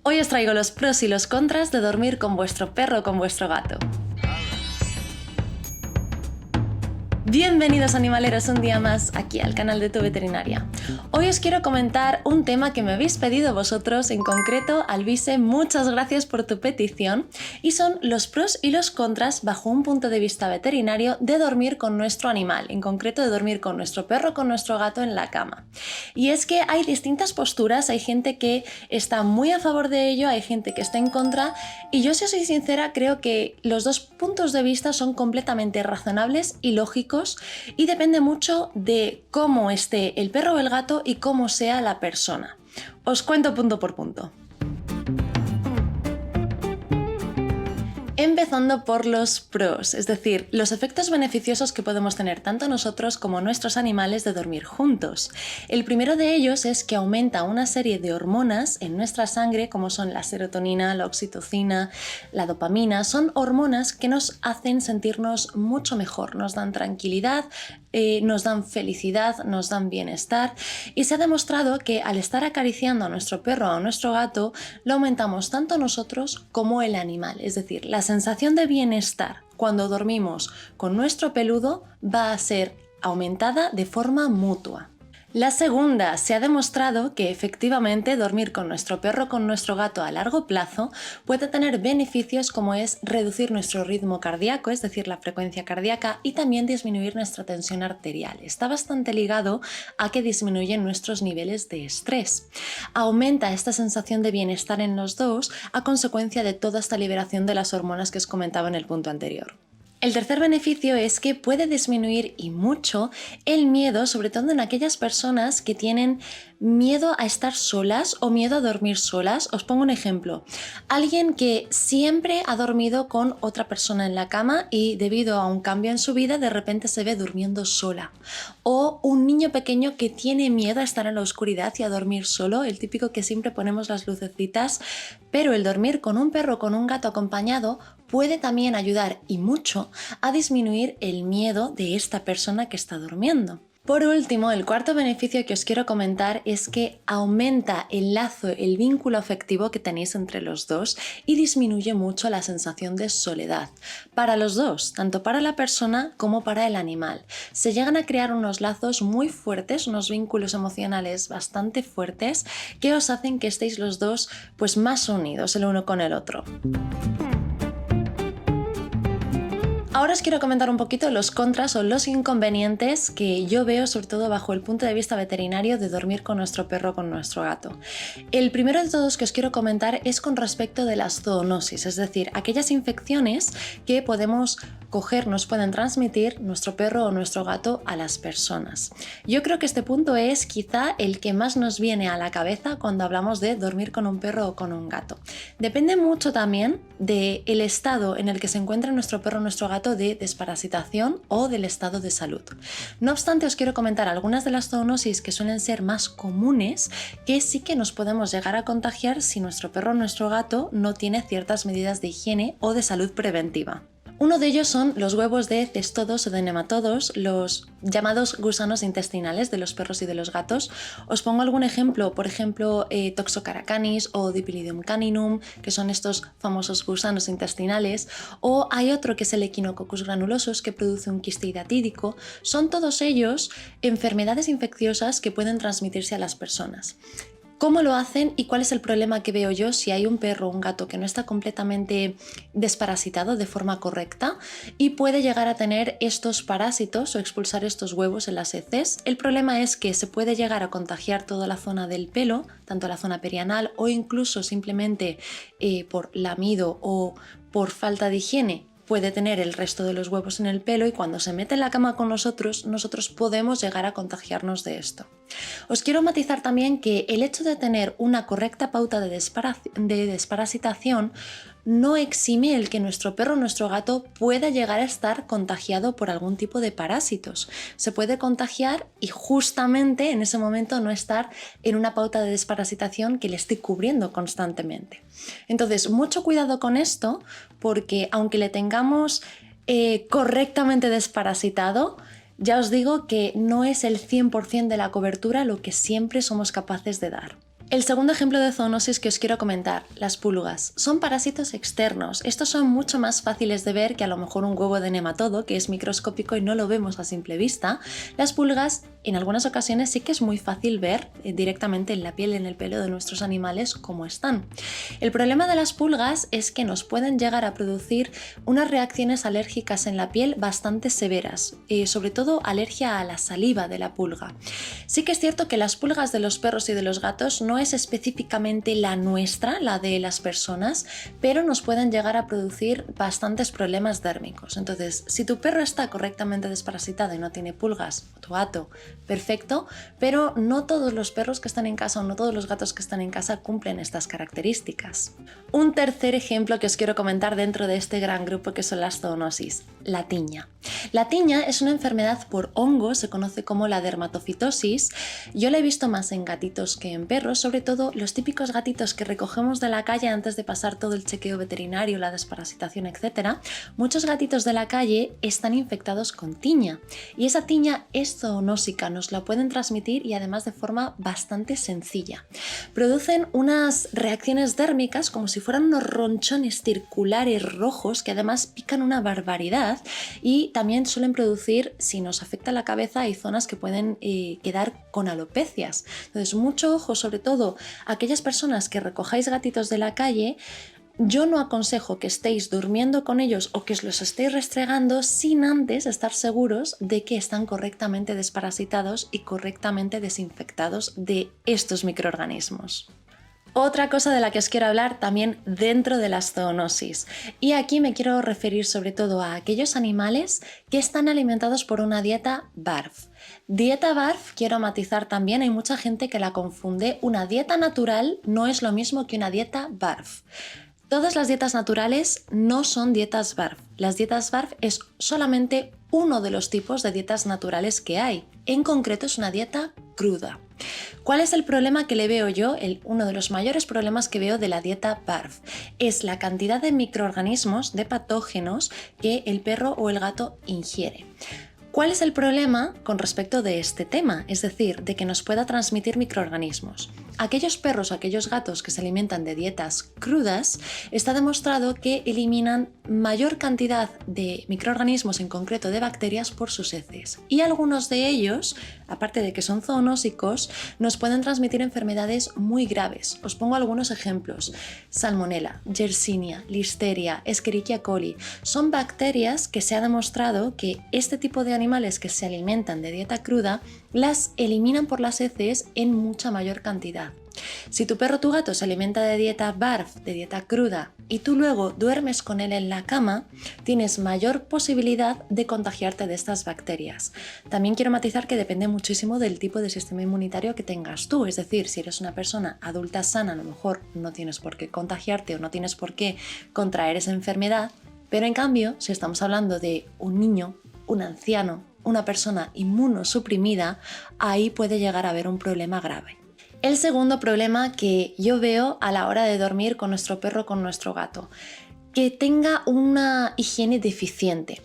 Hoy os traigo los pros y los contras de dormir con vuestro perro o con vuestro gato. Bienvenidos animaleros un día más aquí al canal de Tu Veterinaria. Hoy os quiero comentar un tema que me habéis pedido vosotros, en concreto Alvise, muchas gracias por tu petición, y son los pros y los contras bajo un punto de vista veterinario de dormir con nuestro animal, en concreto de dormir con nuestro perro o con nuestro gato en la cama. Y es que hay distintas posturas, hay gente que está muy a favor de ello, hay gente que está en contra, y yo, si os soy sincera, creo que los dos puntos de vista son completamente razonables y lógicos, y depende mucho de cómo esté el perro o el gato y cómo sea la persona. Os cuento punto por punto. Empezando por los pros, es decir, los efectos beneficiosos que podemos tener tanto nosotros como nuestros animales de dormir juntos. El primero de ellos es que aumenta una serie de hormonas en nuestra sangre, como son la serotonina, la oxitocina, la dopamina. Son hormonas que nos hacen sentirnos mucho mejor, nos dan tranquilidad, nos dan felicidad, nos dan bienestar, y se ha demostrado que al estar acariciando a nuestro perro o a nuestro gato lo aumentamos tanto nosotros como el animal, es decir, la sensación de bienestar cuando dormimos con nuestro peludo va a ser aumentada de forma mutua. La segunda, se ha demostrado que efectivamente dormir con nuestro perro o con nuestro gato a largo plazo puede tener beneficios como es reducir nuestro ritmo cardíaco, es decir, la frecuencia cardíaca, y también disminuir nuestra tensión arterial. Está bastante ligado a que disminuyen nuestros niveles de estrés. Aumenta esta sensación de bienestar en los dos a consecuencia de toda esta liberación de las hormonas que os comentaba en el punto anterior. El tercer beneficio es que puede disminuir y mucho el miedo, sobre todo en aquellas personas que tienen miedo a estar solas o miedo a dormir solas. Os pongo un ejemplo. Alguien que siempre ha dormido con otra persona en la cama y debido a un cambio en su vida de repente se ve durmiendo sola. O un niño pequeño que tiene miedo a estar en la oscuridad y a dormir solo, el típico que siempre ponemos las lucecitas, pero el dormir con un perro o con un gato acompañado puede también ayudar y mucho a disminuir el miedo de esta persona que está durmiendo. Por último, el cuarto beneficio que os quiero comentar es que aumenta el lazo, el vínculo afectivo que tenéis entre los dos y disminuye mucho la sensación de soledad. Para los dos, tanto para la persona como para el animal. Se llegan a crear unos lazos muy fuertes, unos vínculos emocionales bastante fuertes que os hacen que estéis los dos pues más unidos el uno con el otro. Ahora os quiero comentar un poquito los contras o los inconvenientes que yo veo, sobre todo bajo el punto de vista veterinario, de dormir con nuestro perro o con nuestro gato. El primero de todos que os quiero comentar es con respecto de las zoonosis, es decir, aquellas infecciones que podemos coger, nos pueden transmitir nuestro perro o nuestro gato a las personas. Yo creo que este punto es quizá el que más nos viene a la cabeza cuando hablamos de dormir con un perro o con un gato. Depende mucho también del estado en el que se encuentra nuestro perro o nuestro gato de desparasitación o del estado de salud. No obstante, os quiero comentar algunas de las zoonosis que suelen ser más comunes, que sí que nos podemos llegar a contagiar si nuestro perro o nuestro gato no tiene ciertas medidas de higiene o de salud preventiva. Uno de ellos son los huevos de cestodos o de nematodos, los llamados gusanos intestinales de los perros y de los gatos. Os pongo algún ejemplo, por ejemplo, Toxocaracanis o Dipilidium caninum, que son estos famosos gusanos intestinales, o hay otro que es el Echinococcus granulosus, que produce un quiste hidatídico. Son todos ellos enfermedades infecciosas que pueden transmitirse a las personas. ¿Cómo lo hacen y cuál es el problema que veo yo si hay un perro o un gato que no está completamente desparasitado de forma correcta y puede llegar a tener estos parásitos o expulsar estos huevos en las heces? El problema es que se puede llegar a contagiar toda la zona del pelo, tanto la zona perianal o incluso simplemente por lamido o por falta de higiene. Puede tener el resto de los huevos en el pelo y cuando se mete en la cama con nosotros podemos llegar a contagiarnos de esto. Os quiero matizar también que el hecho de tener una correcta pauta de desparasitación no exime el que nuestro perro o nuestro gato pueda llegar a estar contagiado por algún tipo de parásitos. Se puede contagiar y justamente en ese momento no estar en una pauta de desparasitación que le esté cubriendo constantemente. Entonces, mucho cuidado con esto, porque aunque le tengamos correctamente desparasitado, ya os digo que no es el 100% de la cobertura lo que siempre somos capaces de dar. El segundo ejemplo de zoonosis que os quiero comentar, las pulgas. Son parásitos externos. Estos son mucho más fáciles de ver que a lo mejor un huevo de nematodo, que es microscópico y no lo vemos a simple vista. Las pulgas, en algunas ocasiones sí que es muy fácil ver directamente en la piel, en el pelo de nuestros animales cómo están. El problema de las pulgas es que nos pueden llegar a producir unas reacciones alérgicas en la piel bastante severas, sobre todo alergia a la saliva de la pulga. Sí que es cierto que las pulgas de los perros y de los gatos no es específicamente la nuestra, la de las personas, pero nos pueden llegar a producir bastantes problemas dérmicos. Entonces, si tu perro está correctamente desparasitado y no tiene pulgas, o tu gato, perfecto, pero no todos los perros que están en casa o no todos los gatos que están en casa cumplen estas características. Un tercer ejemplo que os quiero comentar dentro de este gran grupo que son las zoonosis, la tiña. La tiña es una enfermedad por hongo, se conoce como la dermatofitosis. Yo la he visto más en gatitos que en perros, sobre todo los típicos gatitos que recogemos de la calle antes de pasar todo el chequeo veterinario, la desparasitación, etc. Muchos gatitos de la calle están infectados con tiña y esa tiña es zoonósica, nos la pueden transmitir y además de forma bastante sencilla. Producen unas reacciones dérmicas como si fueran unos ronchones circulares rojos que además pican una barbaridad y también suelen producir, si nos afecta la cabeza, hay zonas que pueden quedar con alopecias. Entonces, mucho ojo, sobre todo aquellas personas que recojáis gatitos de la calle. Yo no aconsejo que estéis durmiendo con ellos o que os los estéis restregando sin antes estar seguros de que están correctamente desparasitados y correctamente desinfectados de estos microorganismos. Otra cosa de la que os quiero hablar también dentro de las zoonosis, y aquí me quiero referir sobre todo a aquellos animales que están alimentados por una dieta BARF. Dieta BARF, quiero matizar también, hay mucha gente que la confunde, una dieta natural no es lo mismo que una dieta BARF. Todas las dietas naturales no son dietas BARF. Las dietas BARF es solamente uno de los tipos de dietas naturales que hay. En concreto es una dieta cruda. ¿Cuál es el problema que le veo yo? Uno de los mayores problemas que veo de la dieta BARF es la cantidad de microorganismos, de patógenos que el perro o el gato ingiere. ¿Cuál es el problema con respecto de este tema? Es decir, de que nos pueda transmitir microorganismos. Aquellos perros o aquellos gatos que se alimentan de dietas crudas, está demostrado que eliminan mayor cantidad de microorganismos, en concreto de bacterias, por sus heces. Y algunos de ellos, aparte de que son zoonósicos, nos pueden transmitir enfermedades muy graves. Os pongo algunos ejemplos. Salmonella, Yersinia, Listeria, Escherichia coli. Son bacterias que se ha demostrado que este tipo de animales que se alimentan de dieta cruda las eliminan por las heces en mucha mayor cantidad. Si tu perro o tu gato se alimenta de dieta BARF, de dieta cruda, y tú luego duermes con él en la cama, tienes mayor posibilidad de contagiarte de estas bacterias. También quiero matizar que depende muchísimo del tipo de sistema inmunitario que tengas tú, es decir, si eres una persona adulta sana, a lo mejor no tienes por qué contagiarte o no tienes por qué contraer esa enfermedad, pero en cambio, si estamos hablando de un niño, un anciano, una persona inmunosuprimida, ahí puede llegar a haber un problema grave. El segundo problema que yo veo a la hora de dormir con nuestro perro o con nuestro gato, que tenga una higiene deficiente.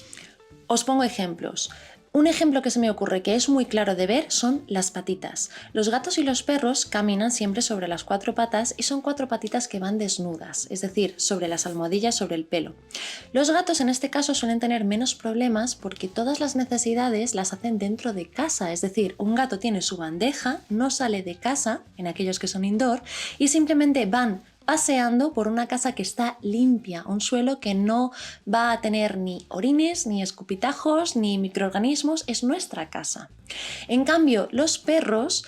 Os pongo ejemplos. Un ejemplo que se me ocurre que es muy claro de ver son las patitas. Los gatos y los perros caminan siempre sobre las 4 patas y son 4 patitas que van desnudas, es decir, sobre las almohadillas, sobre el pelo. Los gatos en este caso suelen tener menos problemas porque todas las necesidades las hacen dentro de casa, es decir, un gato tiene su bandeja, no sale de casa, en aquellos que son indoor, y simplemente van paseando por una casa que está limpia, un suelo que no va a tener ni orines, ni escupitajos, ni microorganismos, es nuestra casa. En cambio, los perros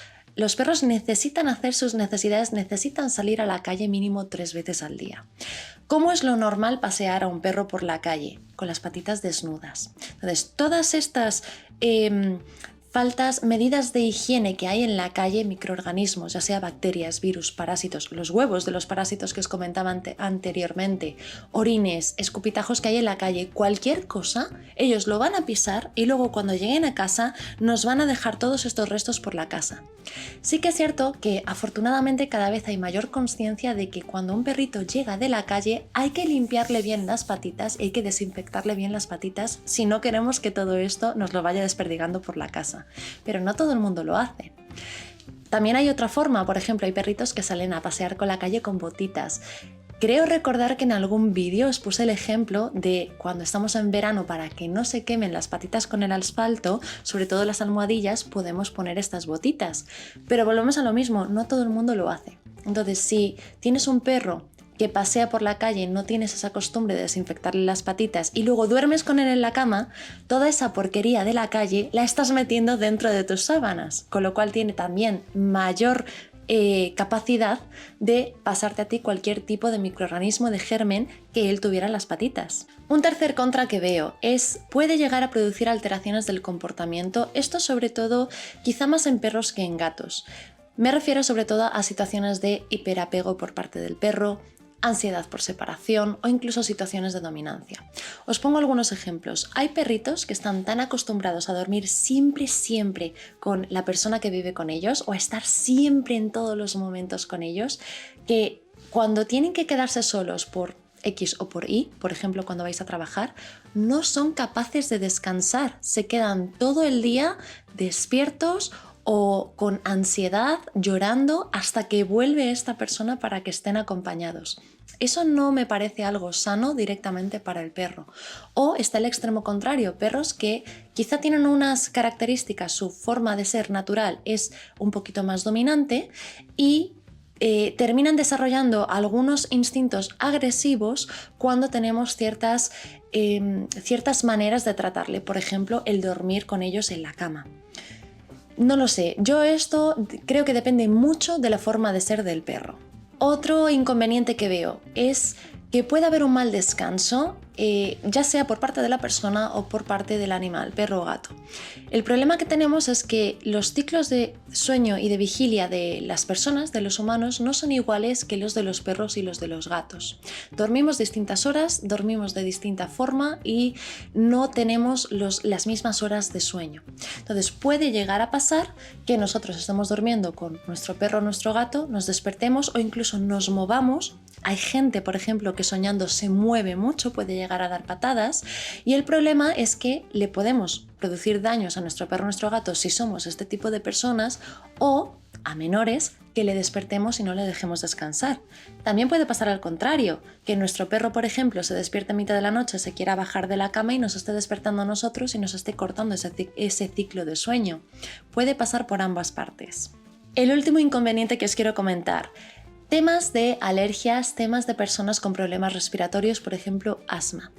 necesitan hacer sus necesidades, necesitan salir a la calle mínimo 3 veces al día. ¿Cómo es lo normal pasear a un perro por la calle? Con las patitas desnudas. Entonces, todas estas medidas de higiene que hay en la calle, microorganismos, ya sea bacterias, virus, parásitos, los huevos de los parásitos que os comentaba anteriormente, orines, escupitajos que hay en la calle, cualquier cosa, ellos lo van a pisar y luego cuando lleguen a casa nos van a dejar todos estos restos por la casa. Sí que es cierto que afortunadamente cada vez hay mayor conciencia de que cuando un perrito llega de la calle hay que limpiarle bien las patitas y hay que desinfectarle bien las patitas si no queremos que todo esto nos lo vaya desperdigando por la casa. Pero no todo el mundo lo hace. También hay otra forma, por ejemplo, hay perritos que salen a pasear con la calle con botitas. Creo recordar que en algún vídeo os puse el ejemplo de cuando estamos en verano, para que no se quemen las patitas con el asfalto, sobre todo las almohadillas, podemos poner estas botitas. Pero volvemos a lo mismo, no todo el mundo lo hace. Entonces, si tienes un perro que pasea por la calle y no tienes esa costumbre de desinfectarle las patitas y luego duermes con él en la cama, toda esa porquería de la calle la estás metiendo dentro de tus sábanas, con lo cual tiene también mayor capacidad de pasarte a ti cualquier tipo de microorganismo, de germen que él tuviera en las patitas. Un tercer contra que veo es puede llegar a producir alteraciones del comportamiento, esto sobre todo quizá más en perros que en gatos. Me refiero sobre todo a situaciones de hiperapego por parte del perro, ansiedad por separación o incluso situaciones de dominancia. Os pongo algunos ejemplos. Hay perritos que están tan acostumbrados a dormir siempre con la persona que vive con ellos o a estar siempre en todos los momentos con ellos, que cuando tienen que quedarse solos por X o por Y, por ejemplo cuando vais a trabajar, no son capaces de descansar, se quedan todo el día despiertos o con ansiedad, llorando hasta que vuelve esta persona para que estén acompañados. Eso no me parece algo sano directamente para el perro. O está el extremo contrario, perros que quizá tienen unas características, su forma de ser natural es un poquito más dominante y terminan desarrollando algunos instintos agresivos cuando tenemos ciertas maneras de tratarle, por ejemplo, el dormir con ellos en la cama. No lo sé, yo esto creo que depende mucho de la forma de ser del perro. Otro inconveniente que veo es que puede haber un mal descanso, ya sea por parte de la persona o por parte del animal, perro o gato. El problema que tenemos es que los ciclos de sueño y de vigilia de las personas, de los humanos, no son iguales que los de los perros y los de los gatos. Dormimos distintas horas, dormimos de distinta forma y no tenemos las mismas horas de sueño. Entonces puede llegar a pasar que nosotros estemos durmiendo con nuestro perro o nuestro gato, nos despertemos o incluso nos movamos. Hay gente, por ejemplo, que soñando se mueve mucho, puede llegar a dar patadas, y el problema es que le podemos producir daños a nuestro perro o nuestro gato si somos este tipo de personas, o a menores que le despertemos y no le dejemos descansar. También puede pasar al contrario, que nuestro perro, por ejemplo, se despierte en mitad de la noche, se quiera bajar de la cama y nos esté despertando a nosotros y nos esté cortando ese ciclo de sueño. Puede pasar por ambas partes. El último inconveniente que os quiero comentar: temas de alergias, temas de personas con problemas respiratorios, por ejemplo, asma.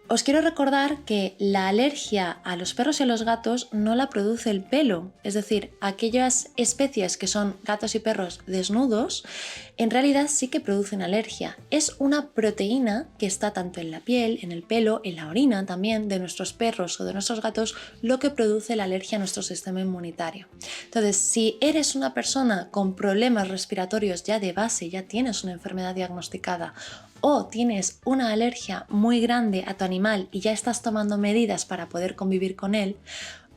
Os quiero recordar que la alergia a los perros y a los gatos no la produce el pelo, es decir, aquellas especies que son gatos y perros desnudos, en realidad sí que producen alergia. Es una proteína que está tanto en la piel, en el pelo, en la orina también de nuestros perros o de nuestros gatos, lo que produce la alergia a nuestro sistema inmunitario. Entonces, si eres una persona con problemas respiratorios ya de base, ya tienes una enfermedad diagnosticada, o tienes una alergia muy grande a tu animal y ya estás tomando medidas para poder convivir con él,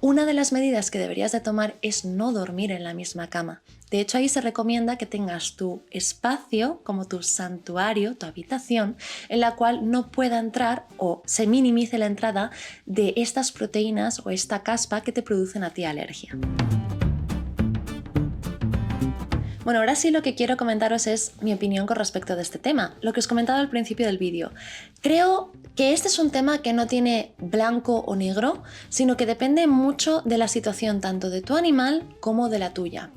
una de las medidas que deberías de tomar es no dormir en la misma cama. De hecho, ahí se recomienda que tengas tu espacio como tu santuario, tu habitación, en la cual no pueda entrar o se minimice la entrada de estas proteínas o esta caspa que te producen a ti alergia. Bueno, ahora sí lo que quiero comentaros es mi opinión con respecto de este tema, lo que os comentaba al principio del vídeo. Creo que este es un tema que no tiene blanco o negro, sino que depende mucho de la situación tanto de tu animal como de la tuya.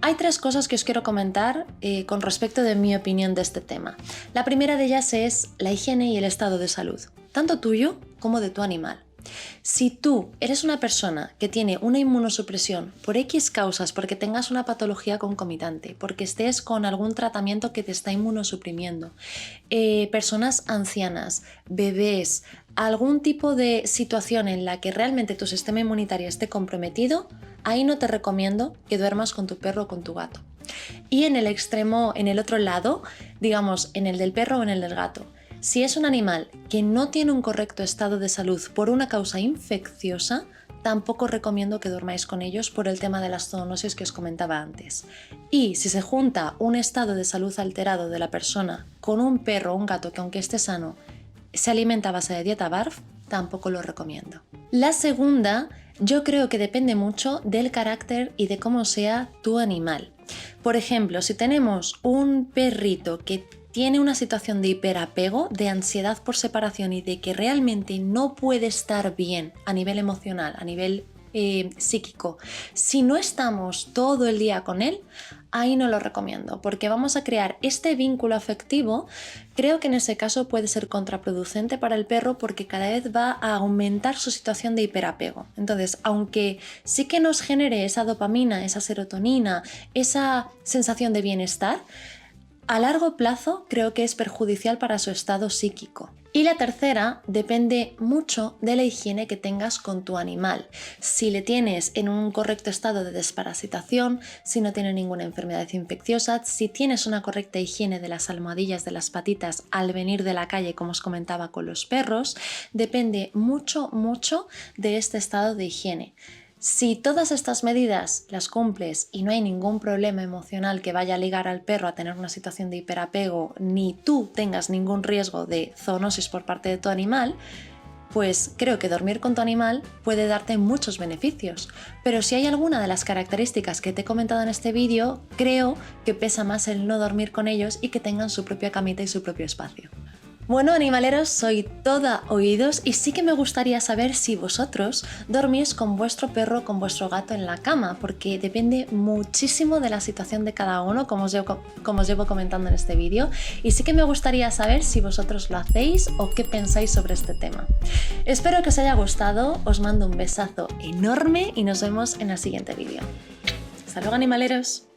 Hay tres cosas que os quiero comentar con respecto de mi opinión de este tema. La primera de ellas es la higiene y el estado de salud, tanto tuyo como de tu animal. Si tú eres una persona que tiene una inmunosupresión por X causas, porque tengas una patología concomitante, porque estés con algún tratamiento que te está inmunosuprimiendo, personas ancianas, bebés, algún tipo de situación en la que realmente tu sistema inmunitario esté comprometido, ahí no te recomiendo que duermas con tu perro o con tu gato. Y en el extremo, en el otro lado, digamos, en el del perro o en el del gato, si es un animal que no tiene un correcto estado de salud por una causa infecciosa, tampoco recomiendo que durmáis con ellos por el tema de las zoonosis que os comentaba antes. Y si se junta un estado de salud alterado de la persona con un perro o un gato que, aunque esté sano, se alimenta a base de dieta BARF, tampoco lo recomiendo. La segunda, yo creo que depende mucho del carácter y de cómo sea tu animal. Por ejemplo, si tenemos un perrito que tiene una situación de hiperapego, de ansiedad por separación y de que realmente no puede estar bien a nivel emocional, a nivel psíquico, si no estamos todo el día con él, ahí no lo recomiendo, porque vamos a crear este vínculo afectivo. Creo que en ese caso puede ser contraproducente para el perro porque cada vez va a aumentar su situación de hiperapego. Entonces, aunque sí que nos genere esa dopamina, esa serotonina, esa sensación de bienestar, a largo plazo creo que es perjudicial para su estado psíquico. Y la tercera depende mucho de la higiene que tengas con tu animal. Si le tienes en un correcto estado de desparasitación, si no tiene ninguna enfermedad infecciosa, si tienes una correcta higiene de las almohadillas de las patitas al venir de la calle, como os comentaba con los perros, depende mucho de este estado de higiene. Si todas estas medidas las cumples y no hay ningún problema emocional que vaya a ligar al perro a tener una situación de hiperapego, ni tú tengas ningún riesgo de zoonosis por parte de tu animal, pues creo que dormir con tu animal puede darte muchos beneficios. Pero si hay alguna de las características que te he comentado en este vídeo, creo que pesa más el no dormir con ellos y que tengan su propia camita y su propio espacio. Bueno, animaleros, soy toda oídos y sí que me gustaría saber si vosotros dormís con vuestro perro o con vuestro gato en la cama, porque depende muchísimo de la situación de cada uno, como os llevo comentando en este vídeo, y sí que me gustaría saber si vosotros lo hacéis o qué pensáis sobre este tema. Espero que os haya gustado, os mando un besazo enorme y nos vemos en el siguiente vídeo. ¡Hasta luego, animaleros!